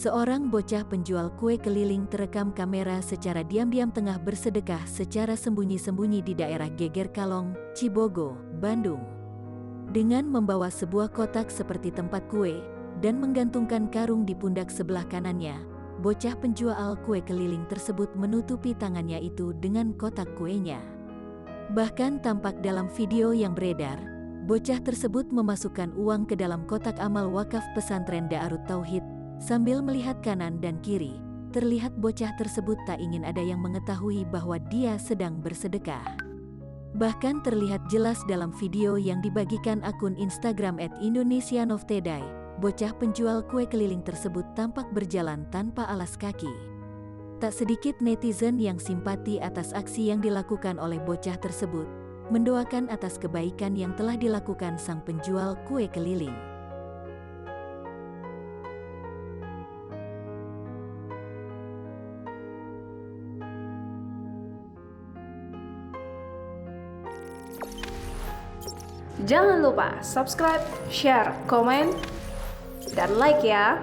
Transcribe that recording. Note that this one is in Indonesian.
Seorang bocah penjual kue keliling terekam kamera secara diam-diam tengah bersedekah secara sembunyi-sembunyi di daerah Geger Kalong, Cibogo, Bandung. Dengan membawa sebuah kotak seperti tempat kue, dan menggantungkan karung di pundak sebelah kanannya, bocah penjual kue keliling tersebut menutupi tangannya itu dengan kotak kuenya. Bahkan tampak dalam video yang beredar, bocah tersebut memasukkan uang ke dalam kotak amal wakaf pesantren Daarut Tauhid. Sambil melihat kanan dan kiri, terlihat bocah tersebut tak ingin ada yang mengetahui bahwa dia sedang bersedekah. Bahkan terlihat jelas dalam video yang dibagikan akun Instagram @indonesianoftedai, bocah penjual kue keliling tersebut tampak berjalan tanpa alas kaki. Tak sedikit netizen yang simpati atas aksi yang dilakukan oleh bocah tersebut, mendoakan atas kebaikan yang telah dilakukan sang penjual kue keliling. Jangan lupa subscribe, share, komen, dan like ya.